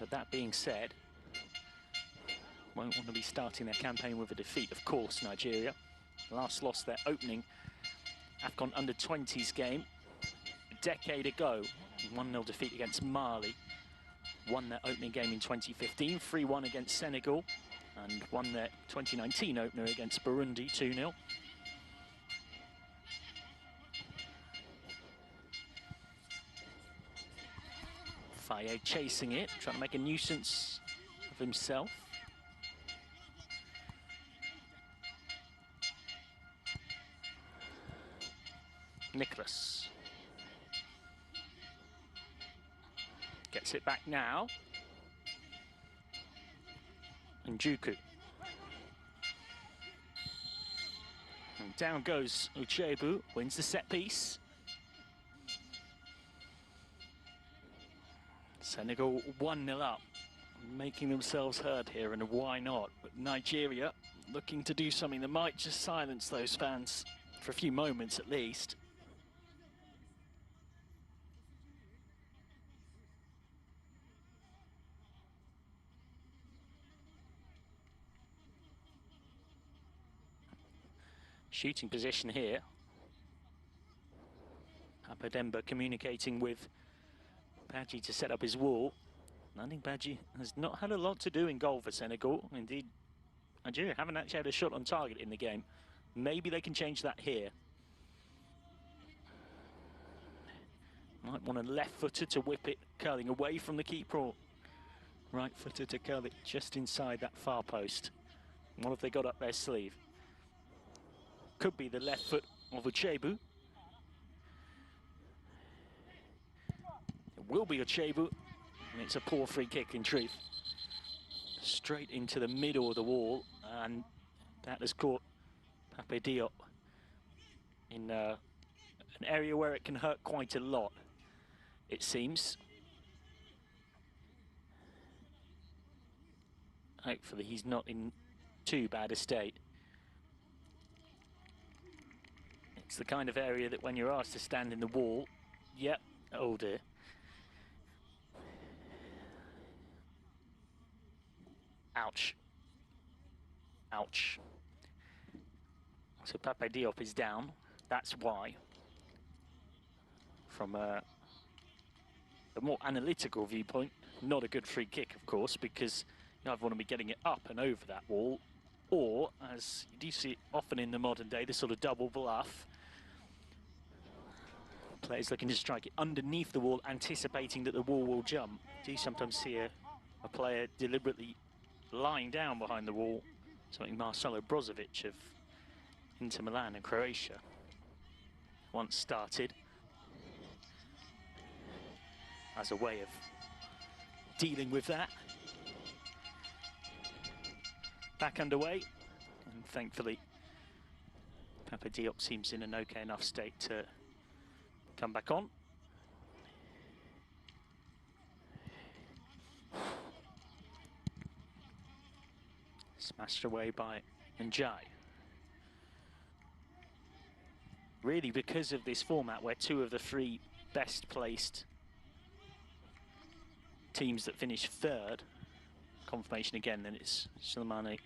But that being said, won't want to be starting their campaign with a defeat, of course. Nigeria last lost their opening AFCON Under-20s game a decade ago, 1-0 defeat against Mali. Won their opening game in 2015, 3-1 against Senegal, and won their 2019 opener against Burundi, 2-0. Faye chasing it, trying to make a nuisance of himself. Nicholas gets it back now. And Juku. And down goes Uchebu, wins the set piece. Senegal 1-0 up, making themselves heard here, and why not? But Nigeria looking to do something that might just silence those fans for a few moments at least. Shooting position here. Apademba communicating with Badji to set up his wall. I think Badji has not had a lot to do in goal for Senegal. Indeed, Nigeria haven't actually had a shot on target in the game. Maybe they can change that here. Might want a left-footer to whip it, curling away from the keeper, or right-footer to curl it just inside that far post. What have they got up their sleeve? Could be the left foot of Uchebu. It will be Uchebu, and it's a poor free kick in truth. Straight into the middle of the wall, and that has caught Pape Diop in an area where it can hurt quite a lot, it seems. Hopefully he's not in too bad a state. It's the kind of area that when you're asked to stand in the wall, yep, oh dear. Ouch. Ouch. So Pape Diop is down. That's why. From a more analytical viewpoint, not a good free kick, of course, because you either want to be getting it up and over that wall, or, as you do see often in the modern day, this sort of double bluff. Players looking to strike it underneath the wall, anticipating that the wall will jump. Do you sometimes see a player deliberately lying down behind the wall, something Marcelo Brozovic of Inter Milan and Croatia once started as a way of dealing with that. Back underway, and thankfully Pape Diop seems in an okay enough state to come back on. Smashed away by Njai. Really, because of this format where two of the three best placed teams that finish third, confirmation again, then it's Souleymane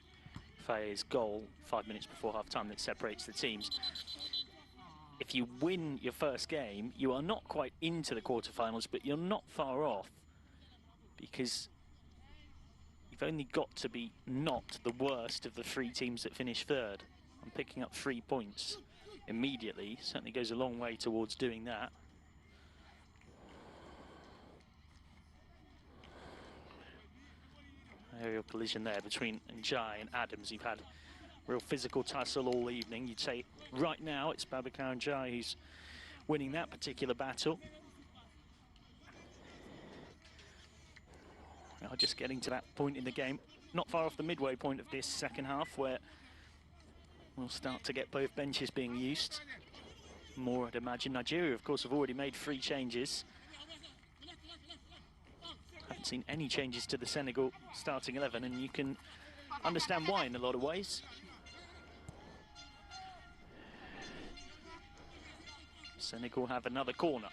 Faye's goal 5 minutes before half-time that separates the teams. If you win your first game, you are not quite into the quarterfinals, but you're not far off, because you've only got to be not the worst of the three teams that finish third. And picking up 3 points immediately certainly goes a long way towards doing that. Aerial collision there between Njai and Adams. You've had real physical tussle all evening. You'd say right now it's Babacar Njai who's winning that particular battle. Now just getting to that point in the game, not far off the midway point of this second half, where we'll start to get both benches being used more, I'd imagine. Nigeria, of course, have already made 3 changes. Haven't seen any changes to the Senegal starting 11, and you can understand why in a lot of ways. Senegal have another corner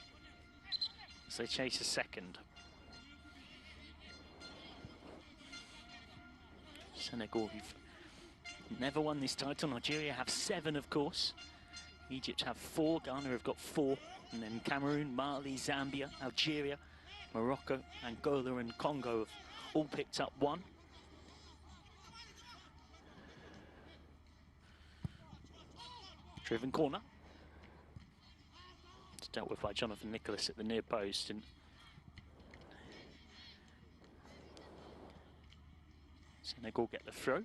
as they chase a second. Senegal, who've never won this title. Nigeria have 7, of course. Egypt have 4, Ghana have got 4, and then Cameroon, Mali, Zambia, Algeria, Morocco, Angola and Congo have all picked up 1. Driven corner. It's dealt with by Jonathan Nicholas at the near post, and Senegal get the throw.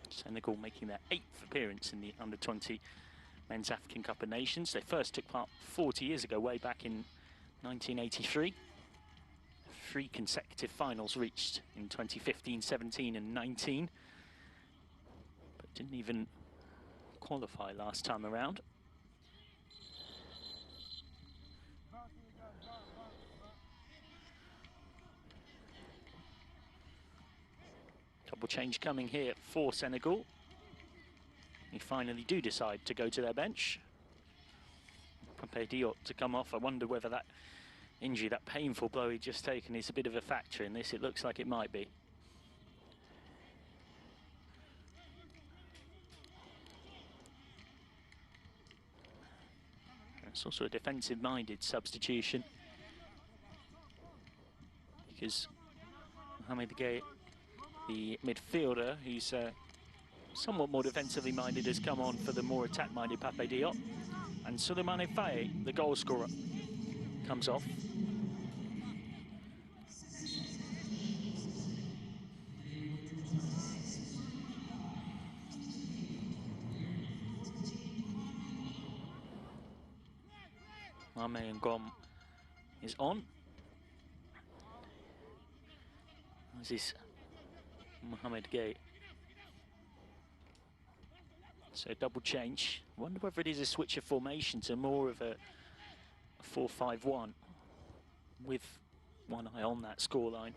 Senegal making their 8th appearance in the Under-20 Men's African Cup of Nations. They first took part 40 years ago, way back in 1983. 3 consecutive finals reached in 2015, 17 and 19. But didn't even qualify last time around. Double change coming here for Senegal. They finally do decide to go to their bench. Pape Diop to come off. I wonder whether that injury, that painful blow he'd just taken, is a bit of a factor in this. It looks like it might be. It's also a defensive-minded substitution, because Mohamed Gueye, the midfielder, who's somewhat more defensively minded, has come on for the more attack-minded Pape Diop. And Souleymane Faye, the goal scorer, comes off. Mame Ngom is on. This is Mohamed Gueye. So double change. Wonder whether it is a switch of formation to more of a 4-5-1 with one eye on that scoreline.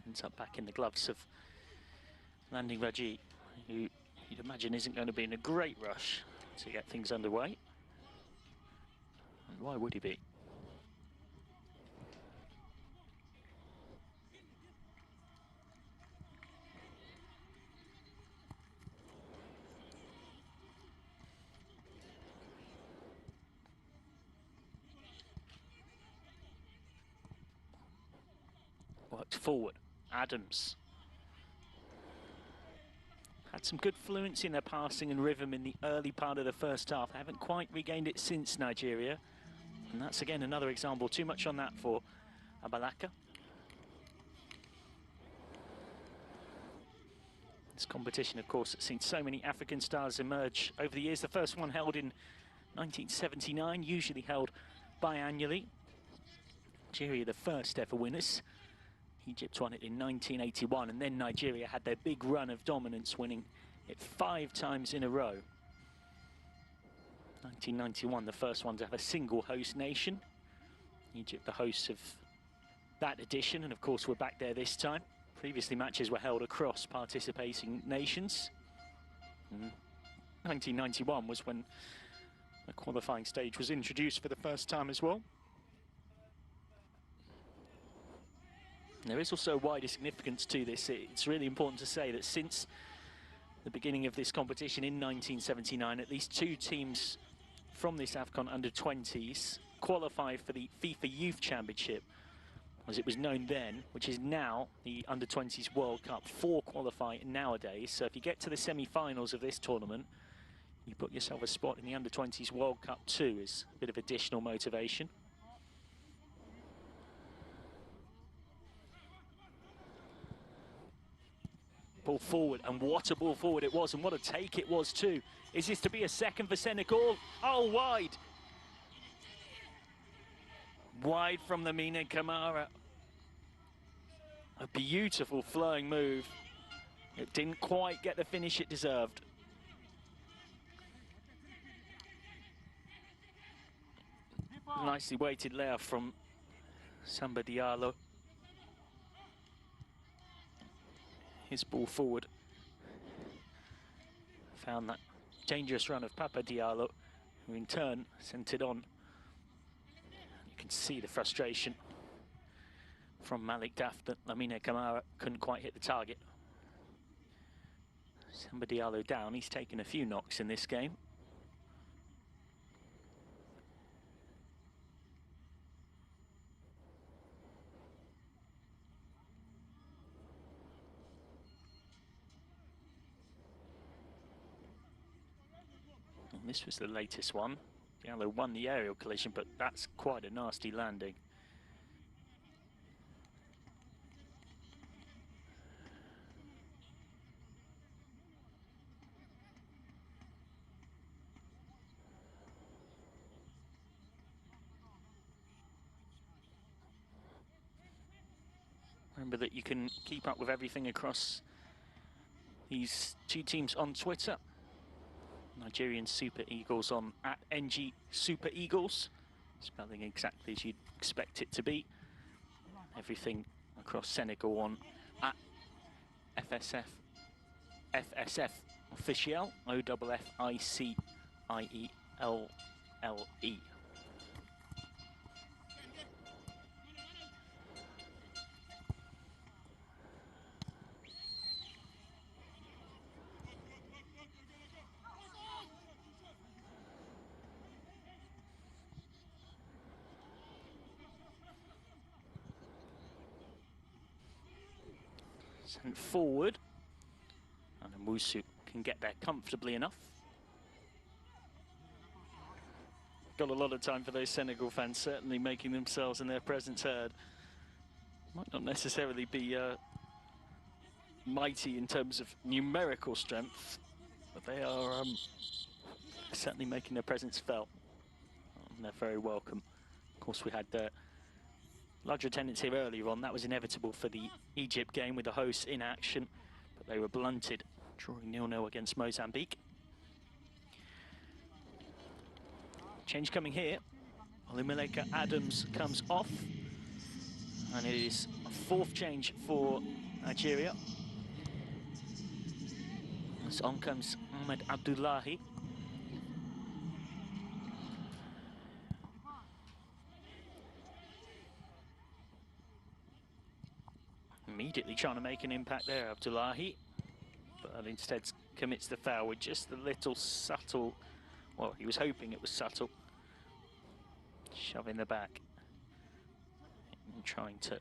Ends up back in the gloves of Landing Raji, who you'd imagine isn't going to be in a great rush to get things underway. And why would he be? Worked forward. Adams had some good fluency in their passing and rhythm in the early part of the first half. They haven't quite regained it since Nigeria. And that's again another example. Too much on that for Abalaka. This competition, of course, has seen so many African stars emerge over the years. The first one held in 1979, usually held biannually. Nigeria, the first ever winners. Egypt won it in 1981, and then Nigeria had their big run of dominance, winning it 5 times in a row. 1991, the first one to have a single host nation. Egypt, the hosts of that edition, and of course we're back there this time. Previously, matches were held across participating nations. 1991 was when the qualifying stage was introduced for the first time as well. There is also wider significance to this. It's really important to say that since the beginning of this competition in 1979, at least 2 teams from this AFCON Under-20s qualified for the FIFA Youth Championship, as it was known then, which is now the Under-20s World Cup. 4 qualify nowadays, so if you get to the semi-finals of this tournament, you put yourself a spot in the Under-20s World Cup too, as a bit of additional motivation. Ball forward, and what a ball forward it was, and what a take it was too. Is this to be a second for Senegal? Oh, wide. Wide from the Mina Kamara. A beautiful flowing move. It didn't quite get the finish it deserved. Nicely weighted layoff from Samba Diallo. His ball forward. Found that dangerous run of Papa Diallo, who in turn sent it on. You can see the frustration from Malik Daf that Lamine Camara couldn't quite hit the target. Samba Diallo down. He's taken a few knocks in this game. And this was the latest one. Diallo won the aerial collision, but that's quite a nasty landing. Remember that you can keep up with everything across these two teams on Twitter. Nigerian Super Eagles on @NG Super Eagles, spelling exactly as you'd expect it to be. Everything across Senegal on @FSF Officiel, OFFICIELLE. Sent forward, and Musu can get there comfortably enough. Got a lot of time for those Senegal fans, certainly making themselves and their presence heard. Might not necessarily be mighty in terms of numerical strength, but they are certainly making their presence felt. And they're very welcome. Of course, we had larger attendance here earlier on. That was inevitable for the Egypt game with the hosts in action, but they were blunted, drawing 0-0 against Mozambique. Change coming here. Olumileka Adams comes off, and it is a fourth change for Nigeria. As on comes Ahmed Abdullahi. Immediately trying to make an impact there, Abdullahi, but instead commits the foul with just a little subtle, well, he was hoping it was subtle, shove in the back. And trying to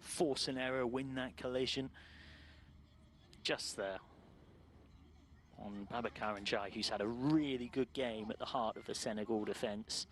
force an error, win that collision. Just there on Babacar Ndiaye, who's had a really good game at the heart of the Senegal defence.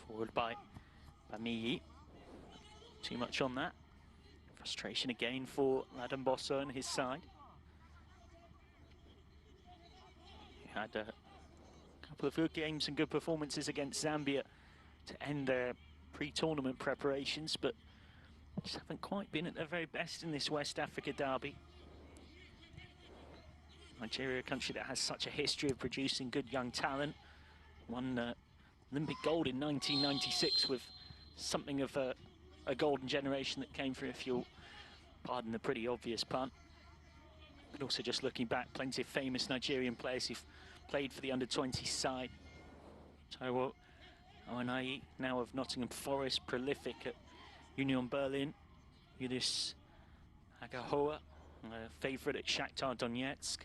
Forward by Bamiyi. Too much on that. Frustration again for Ladan Bosso and his side. He had a couple of good games and good performances against Zambia to end their pre-tournament preparations, but just haven't quite been at their very best in this West Africa derby. Nigeria, a country that has such a history of producing good young talent, won Olympic gold in 1996 with something of a golden generation that came through, if you'll pardon the pretty obvious pun. But also just looking back, plenty of famous Nigerian players who've played for the under-20 side. Taiwo Owanai, now of Nottingham Forest, prolific at Union Berlin. Yudis Agahoa, a favourite at Shakhtar Donetsk.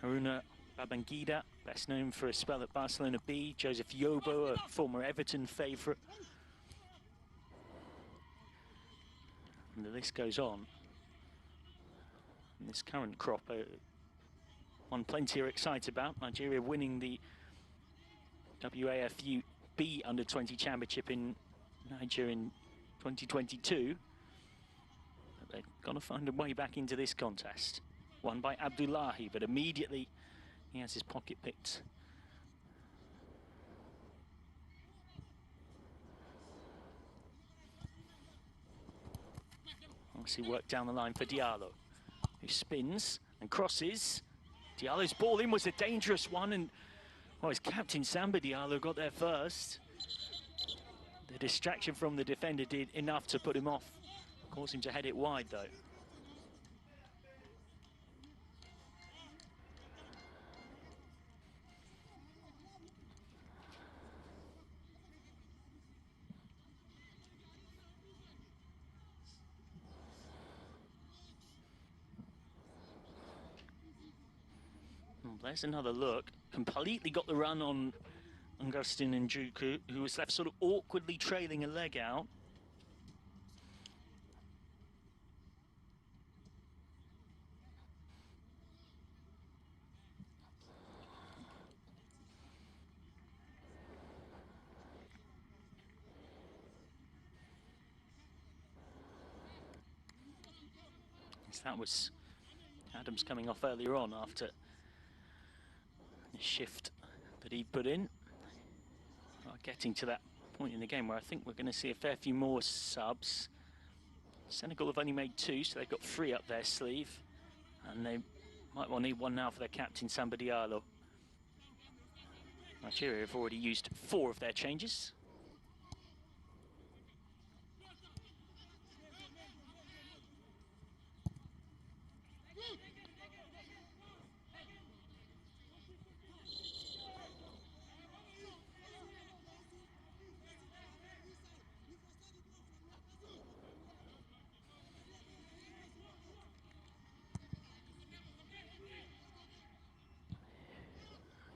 Haruna Babangida, best known for a spell at Barcelona B. Joseph Yobo, a former Everton favourite. And the list goes on. And this current crop, one plenty are excited about. Nigeria winning the WAFU B Under-20 Championship in Nigeria in 2022. But they're going to find a way back into this contest. Won by Abdullahi, but immediately he has his pocket picked. Obviously worked down the line for Diallo, who spins and crosses. Diallo's ball in was a dangerous one, and well, his captain Samba Diallo got there first. The distraction from the defender did enough to put him off, caused him to head it wide though. Well, there's another look. Completely got the run on Augustin Njuku, who was left sort of awkwardly trailing a leg out. That was Adams coming off earlier on after the shift that he put in. Getting to that point in the game where I think we're going to see a fair few more subs. Senegal have only made 2, so they've got 3 up their sleeve. And they might well need 1 now for their captain, Samba Diallo. Nigeria have already used 4 of their changes.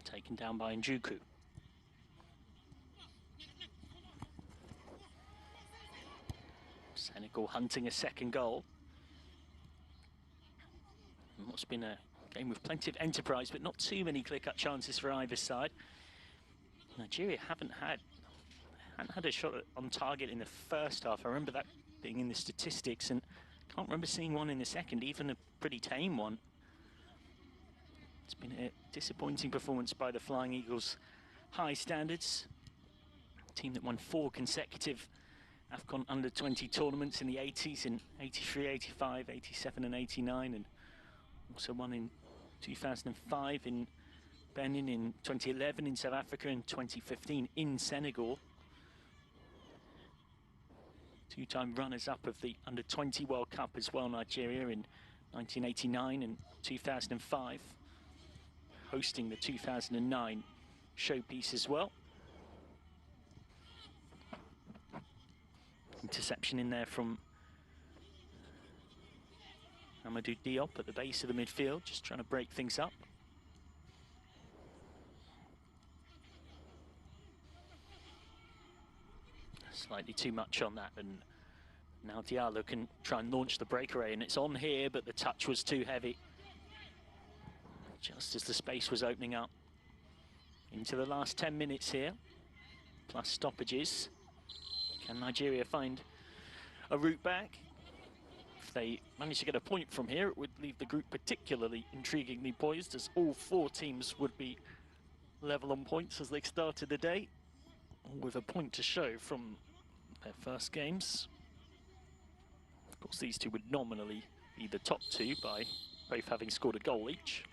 Taken down by Njuku. Senegal hunting a second goal. What's been a game with plenty of enterprise, but not too many clear-cut chances for either side. Nigeria haven't had a shot on target in the first half. I remember that being in the statistics, and can't remember seeing one in the second, even a pretty tame one. It's been a disappointing performance by the Flying Eagles' high standards. A team that won 4 consecutive AFCON Under-20 tournaments in the 80s, in 83, 85, 87 and 89, and also won in 2005 in Benin, in 2011 in South Africa, and 2015 in Senegal. 2-time runners-up of the Under-20 World Cup as well, Nigeria, in 1989 and 2005. Hosting the 2009 showpiece as well. Interception in there from Amadou Diop at the base of the midfield, just trying to break things up. Slightly too much on that, and now Diallo can try and launch the breakaway, and it's on here, but the touch was too heavy. Just as the space was opening up. Into the last 10 minutes here, plus stoppages. Can Nigeria find a route back? If they manage to get a point from here, it would leave the group particularly intriguingly poised, as all 4 teams would be level on points as they started the day, with a point to show from their first games. Of course, these 2 would nominally be the top 2 by both having scored a goal each.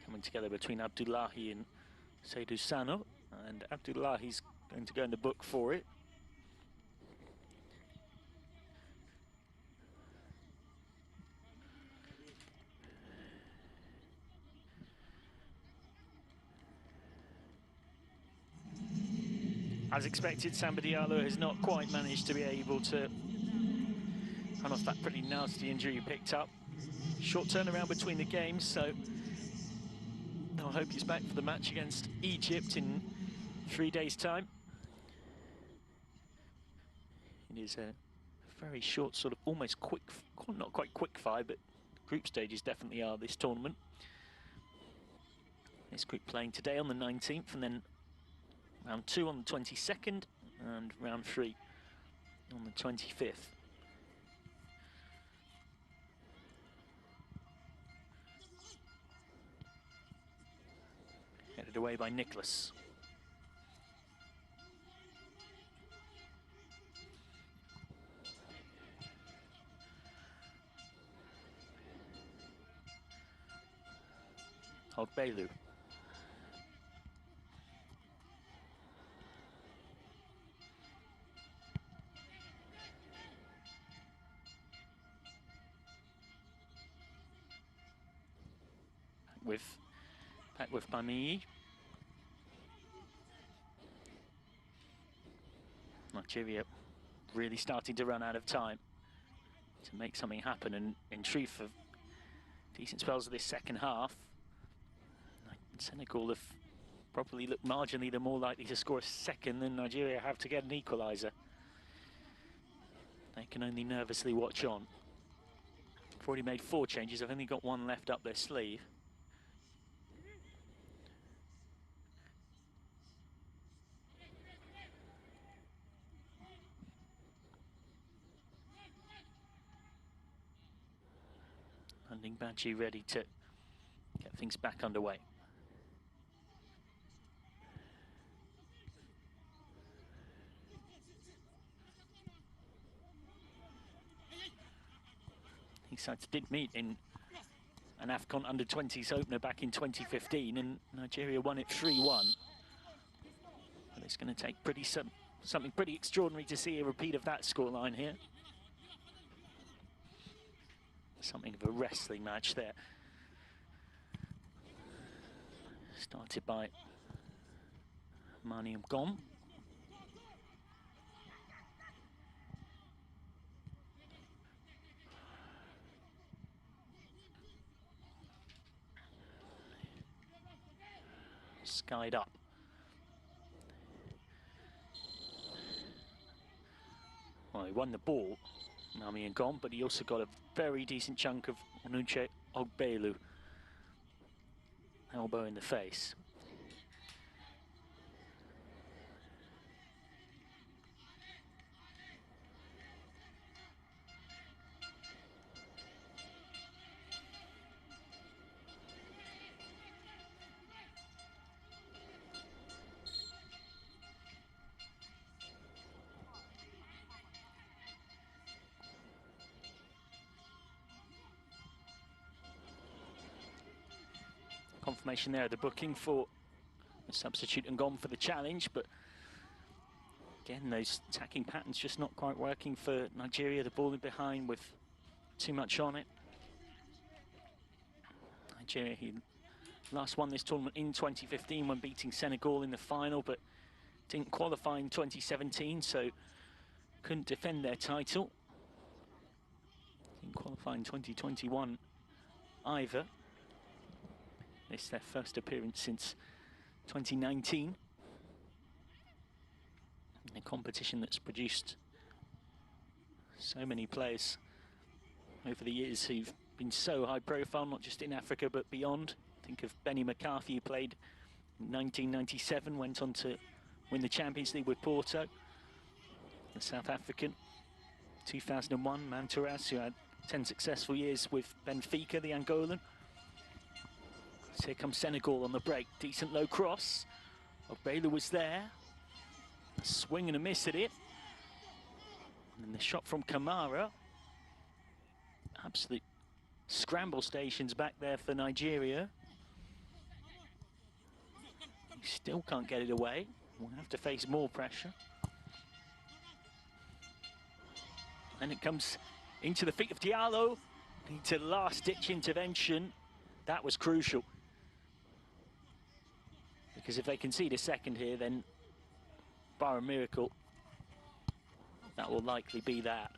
Coming together between Abdullahi and Seydou Sano, and Abdullahi's going to go in the book for it. As expected, Samba Diallo has not quite managed to be able to run off that pretty nasty injury he picked up. Short turnaround between the games, so I hope he's back for the match against Egypt in 3 days' time. It is a very short, sort of almost quick, not quite quick fire, but group stages definitely are this tournament. This group playing today on the 19th, and then round 2 on the 22nd, and round 3 on the 25th. Headed away by Nicholas. Ogbelu. Back with Bami. Nigeria really starting to run out of time to make something happen, and in truth, of decent spells of this second half, Senegal have probably looked marginally the more likely to score a second than Nigeria have to get an equaliser. They can only nervously watch on. They've already made 4 changes. I've only got 1 left up their sleeve. Landing Badji ready to get things back underway. These sides did meet in an AFCON under-20s opener back in 2015, and Nigeria won it 3-1. But it's going to take something pretty extraordinary to see a repeat of that scoreline here. Something of a wrestling match there. Started by Mani Ngom. Skied up. Well, he won the ball, Mani Ngom, but he also got a very decent chunk of Onuche Ogbelu. Elbow in the face. Confirmation there, the booking for a substitute and gone for the challenge, but again, those attacking patterns just not quite working for Nigeria. The ball in behind with too much on it. Nigeria, he last won this tournament in 2015 when beating Senegal in the final, but didn't qualify in 2017, so couldn't defend their title. Didn't qualify in 2021 either. It's their first appearance since 2019. A competition that's produced so many players over the years who've been so high profile, not just in Africa but beyond. Think of Benny McCarthy, who played in 1997, went on to win the Champions League with Porto, the South African. 2001, Manturas, who had 10 successful years with Benfica, the Angolan. So here comes Senegal on the break. Decent low cross. Ogbelu was there. A swing and a miss at it. And then the shot from Kamara. Absolute scramble stations back there for Nigeria. He still can't get it away. We'll have to face more pressure. And it comes into the feet of Diallo. Into last-ditch intervention. That was crucial. Because if they concede a second here, then bar a miracle, that will likely be that.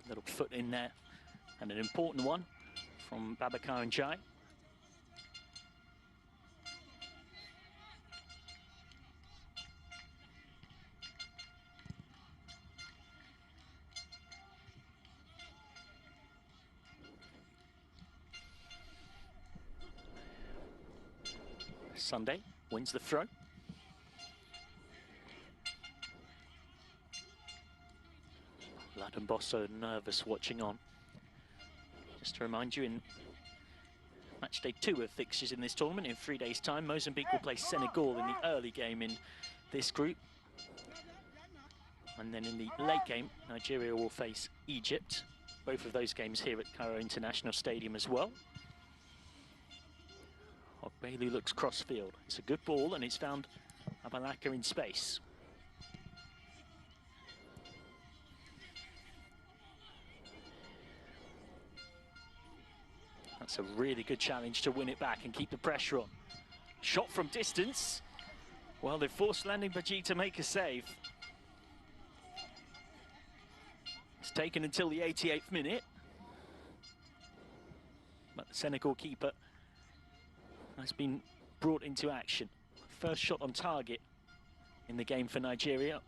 Little foot in there, and an important one from Babacar and Jai. Sunday wins the throw. Laden Bosso nervous watching on. Just to remind you, in match day 2 of fixtures in this tournament, in 3 days' time, Mozambique will play Senegal in the early game in this group. And then in the late game, Nigeria will face Egypt. Both of those games here at Cairo International Stadium as well. Ogbelu looks cross-field. It's a good ball, and it's found Abalaka in space. That's a really good challenge to win it back and keep the pressure on. Shot from distance. Well, they've forced Landing Baji to make a save. It's taken until the 88th minute. But the Senegal keeper has been brought into action. First shot on target in the game for Nigeria.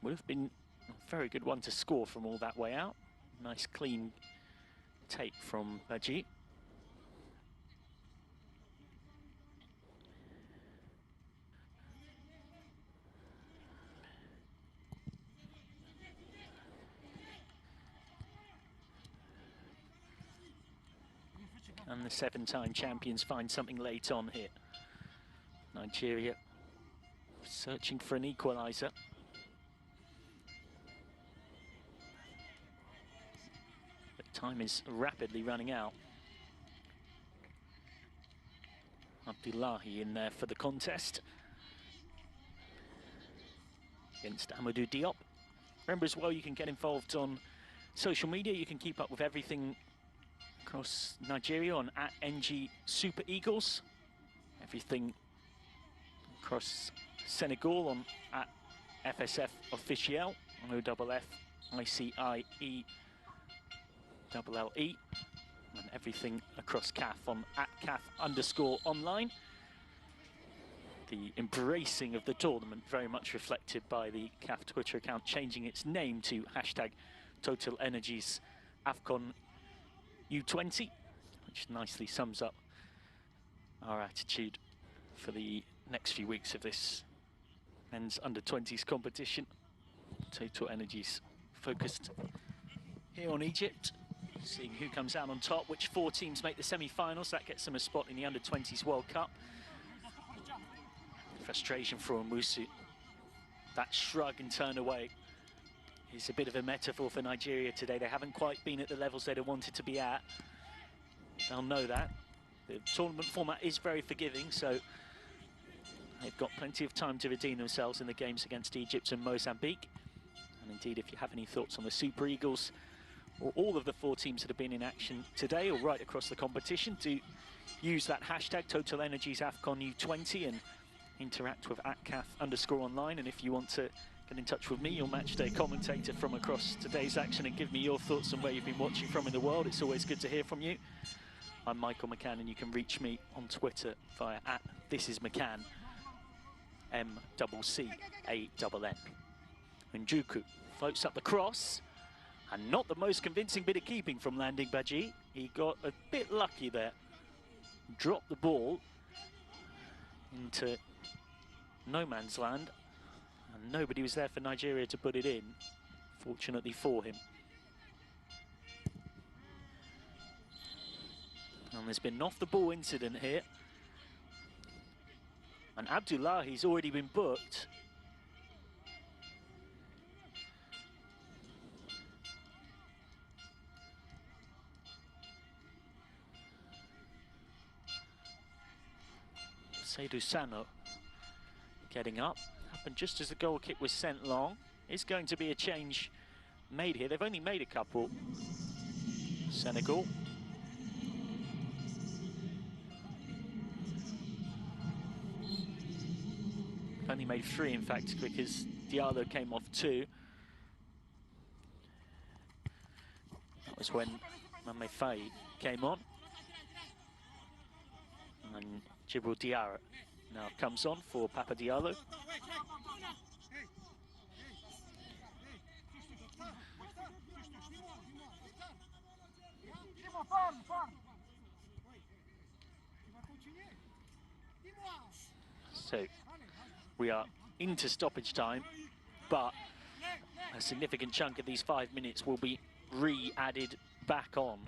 Would have been a very good one to score from all that way out. Nice clean take from Baji. And the 7-time champions find something late on here. Nigeria searching for an equaliser. But time is rapidly running out. Abdullahi in there for the contest against Amadou Diop. Remember as well, you can get involved on social media. You can keep up with everything across Nigeria on @NG Super Eagles. Everything across Senegal on @FSF Officiel, OFFICIELLE, and everything across CAF on @CAF_online. The embracing of the tournament very much reflected by the CAF Twitter account changing its name to #TotalEnergies AFCON U20, which nicely sums up our attitude for the next few weeks of this men's under-20s competition. Total Energies focused here on Egypt, seeing who comes out on top, which 4 teams make the semi-finals. That gets them a spot in the under-20s World Cup. Frustration for Omusu. That shrug and turn away is a bit of a metaphor for Nigeria today. They haven't quite been at the levels they'd have wanted to be at. They'll know that. The tournament format is very forgiving, so they've got plenty of time to redeem themselves in the games against Egypt and Mozambique. And indeed, if you have any thoughts on the Super Eagles or all of the 4 teams that have been in action today or right across the competition, do use that hashtag TotalEnergies AFCON U20 and interact with @CAF_online. And if you want to get in touch with me, your matchday commentator from across today's action, and give me your thoughts on where you've been watching from in the world, it's always good to hear from you. I'm Michael McCann, and you can reach me on Twitter via @ThisIsMcCann, MCCANN. Njuku floats up the cross, and not the most convincing bit of keeping from Landing Baji. He got a bit lucky there. Dropped the ball into no man's land, and nobody was there for Nigeria to put it in, fortunately for him. And there's been an off-the-ball incident here. And Abdullahi's already been booked. Seydou Sano getting up. Happened just as the goal kick was sent long. It's going to be a change made here. They've only made a couple. Senegal. Only made 3, in fact, because Diallo came off 2. That was when Mame Faye came on. And Djibril Diarra now comes on for Papa Diallo. So we are into stoppage time, but a significant chunk of these 5 minutes will be re-added back on.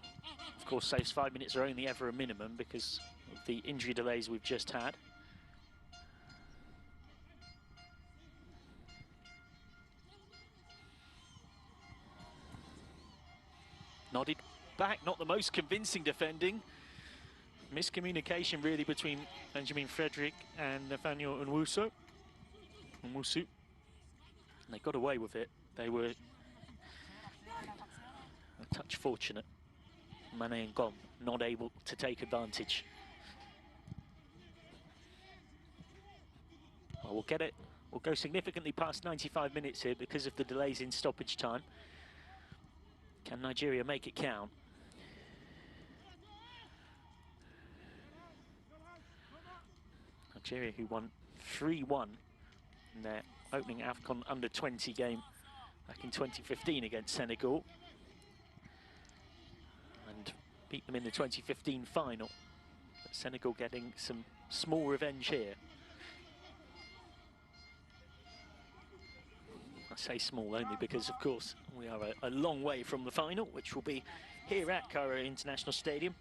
Of course, those 5 minutes are only ever a minimum because of the injury delays we've just had. Nodded back, not the most convincing defending. Miscommunication really between Benjamin Frederick and Nathaniel Nwusu. And they got away with it. They were a touch fortunate. Mane Ngom not able to take advantage. Well, we'll get it. We'll go significantly past 95 minutes here because of the delays in stoppage time. Can Nigeria make it count? Nigeria, who won 3-1 in their opening AFCON under-20 game back in 2015 against Senegal, and beat them in the 2015 final. But Senegal getting some small revenge here. I say small only because, of course, we are a long way from the final, which will be here at Cairo International Stadium.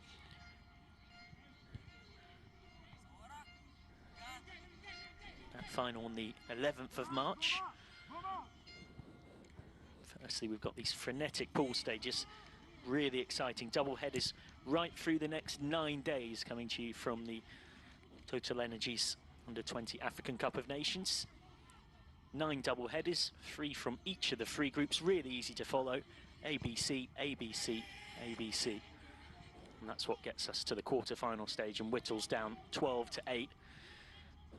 That final on the 11th of March. Firstly, we've got these frenetic pool stages, really exciting double headers right through the next 9 days, coming to you from the Total Energies Under-20 African Cup of Nations. 9 double headers, 3 from each of the 3 groups, really easy to follow. ABC, ABC, ABC. And that's what gets us to the quarter-final stage and whittles down 12-8.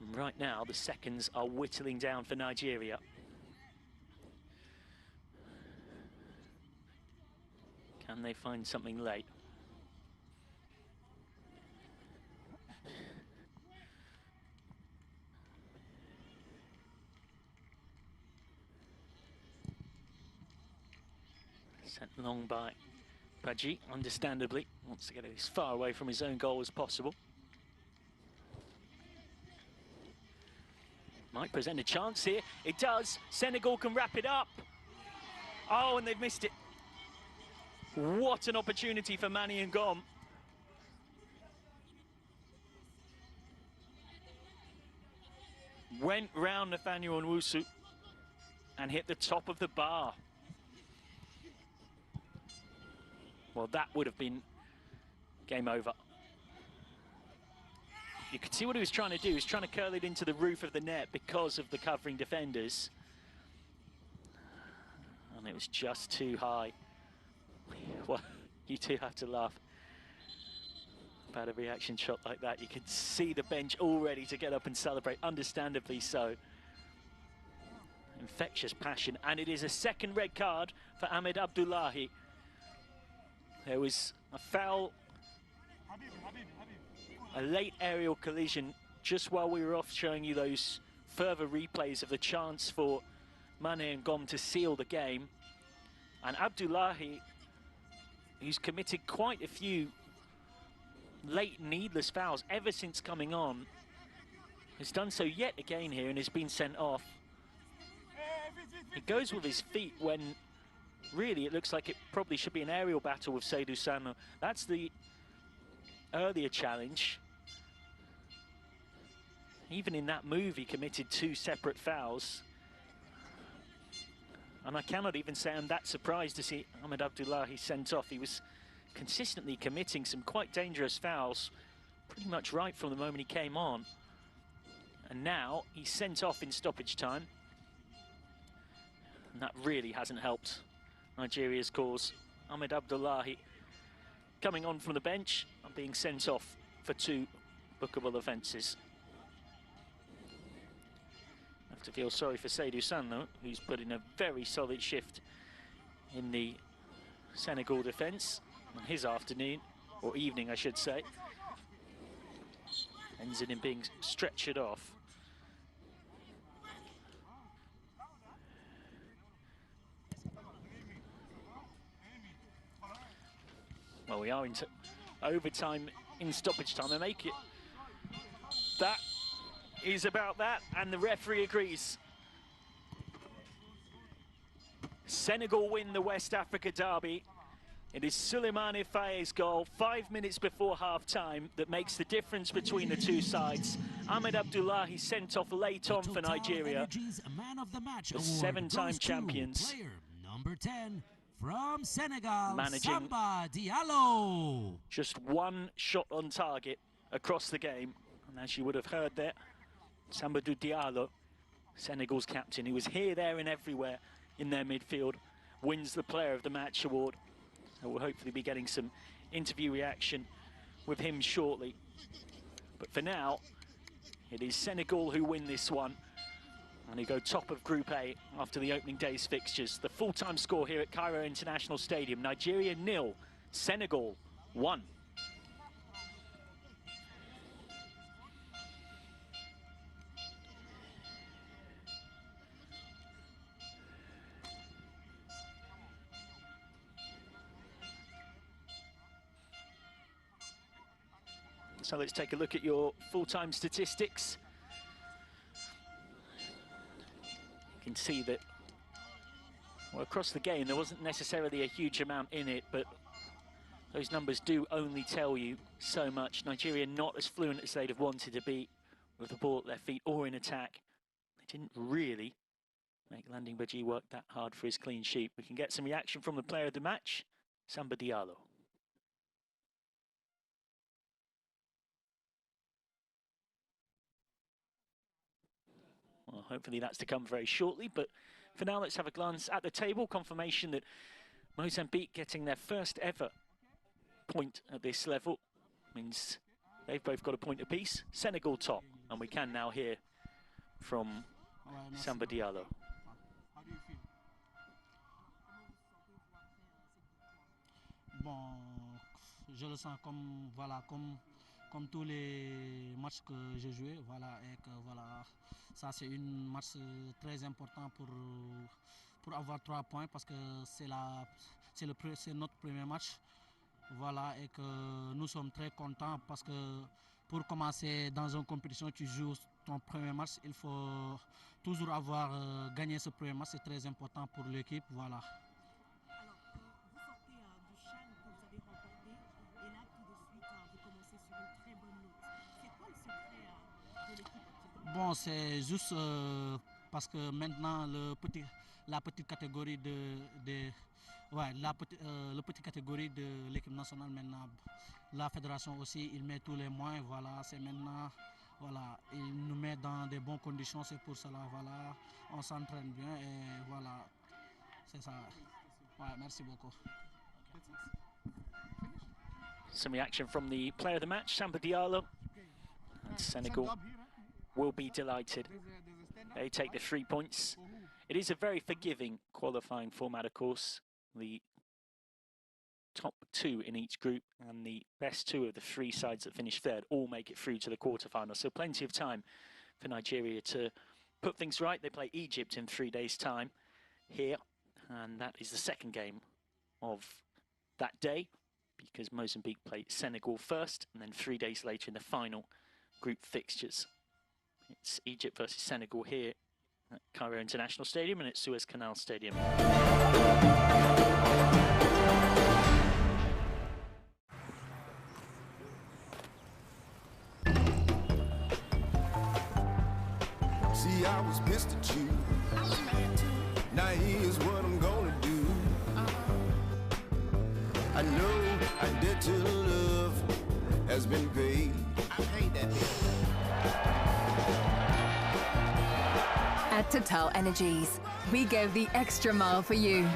And right now, the seconds are whittling down for Nigeria. Can they find something late? Sent long by Badji, understandably. Wants to get it as far away from his own goal as possible. Might present a chance here. It does. Senegal can wrap it up. Oh, and they've missed it. What an opportunity for Mane Ngom. Went round Nathaniel Nwusu and hit the top of the bar. Well, that would have been game over. You could see what he was trying to do. He was trying to curl it into the roof of the net because of the covering defenders. And it was just too high. Well, you do have to laugh about a reaction shot like that. You can see the bench all ready to get up and celebrate, understandably so. Infectious passion, and it is a second red card for Ahmed Abdullahi. There was a foul, a late aerial collision, just while we were off showing you those further replays of the chance for Mane Ngom to seal the game. And Abdullahi, who's committed quite a few late needless fouls ever since coming on, has done so yet again here and has been sent off. He goes with his feet when really it looks like it probably should be an aerial battle with Seydou Sano. That's the earlier challenge. Even in that move, he committed 2 separate fouls. And I cannot even say I'm that surprised to see Ahmed Abdullahi sent off. He was consistently committing some quite dangerous fouls pretty much right from the moment he came on. And now he's sent off in stoppage time. And that really hasn't helped Nigeria's cause. Ahmed Abdullahi coming on from the bench and being sent off for 2 bookable offences. I have to feel sorry for Seydou San, though, who's put in a very solid shift in the Senegal defence on his afternoon, or evening I should say. Ends in him being stretchered off. Well, we are into overtime in stoppage time. They make it. That is about that, and the referee agrees. Senegal win the West Africa derby. It is Souleymane Faye's goal 5 minutes before half-time that makes the difference between the two sides. Ahmed Abdullahi sent off late on for Nigeria. The 7-time champions. Player number 10 from Senegal, managing Samba Diallo. Just 1 shot on target across the game. And as you would have heard there, Samba Diallo, Senegal's captain, who was here, there and everywhere in their midfield, wins the Player of the Match award. So we'll hopefully be getting some interview reaction with him shortly. But for now, it is Senegal who win this one, and who go top of Group A after the opening day's fixtures. The full-time score here at Cairo International Stadium: Nigeria 0, Senegal 1. So let's take a look at your full-time statistics. You can see that, well, across the game, there wasn't necessarily a huge amount in it, but those numbers do only tell you so much. Nigeria not as fluent as they'd have wanted to be with the ball at their feet or in attack. They didn't really make Landing Baji work that hard for his clean sheet. We can get some reaction from the player of the match, Samba Diallo. Well, hopefully that's to come very shortly, but for now let's have a glance at the table. Confirmation that Mozambique getting their first ever point at this level means they've both got a point apiece. Senegal top, and we can now hear from Samba Diallo. How do you feel? Bon, je le sens comme voilà comme tous les matchs que j'ai joués, voilà, et que voilà, ça c'est une match très important pour avoir 3 points, parce que c'est notre premier match, voilà, et que nous sommes très contents, parce que pour commencer dans une compétition, tu joues ton premier match, il faut toujours avoir gagné ce premier match, c'est très important pour l'équipe, voilà. Bon, c'est juste parce que maintenant la petite catégorie la petite catégorie de l'équipe nationale maintenant, la fédération aussi, il met tous les moyens, voilà, c'est maintenant, voilà, il nous met dans de bonnes conditions, c'est pour cela, voilà, on s'entraîne bien et voilà, c'est ça. Ouais, merci beaucoup. Some reaction from the player of the match, Samba Diallo. And Senegal will be delighted. They take the 3 points. It is a very forgiving qualifying format, of course. The top 2 in each group and the best 2 of the 3 sides that finish third all make it through to the quarterfinals. So plenty of time for Nigeria to put things right. They play Egypt in 3 days' time here, and that is the second game of that day, because Mozambique play Senegal first, and then 3 days later in the final group fixtures. It's Egypt versus Senegal here at Cairo International Stadium and at Suez Canal Stadium. See, I was pissed at you. Now here's what I'm gonna do. I know I did till love has been paid. I paid that bill. At Total Energies, we go the extra mile for you.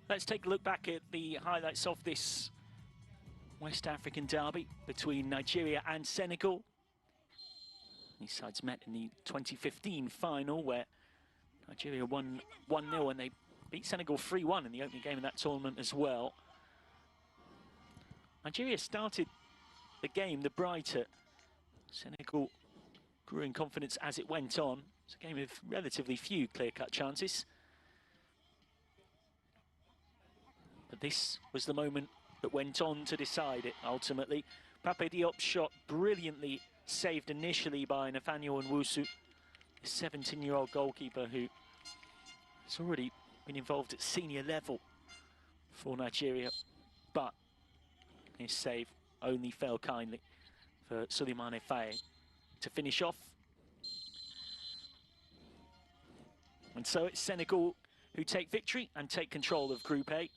Let's take a look back at the highlights of this West African derby between Nigeria and Senegal. These sides met in the 2015 final where Nigeria won 1-0 and they beat Senegal 3-1 in the opening game of that tournament as well. Nigeria started the game the brighter. Senegal grew in confidence as it went on. It's a game of relatively few clear-cut chances. But this was the moment that went on to decide it, ultimately. Pape Diop's shot brilliantly saved initially by Nathaniel Nwusu, the 17-year-old goalkeeper who has already been involved at senior level for Nigeria. But his save only fell kindly for Souleymane Faye to finish off. And so it's Senegal who take victory and take control of Group A.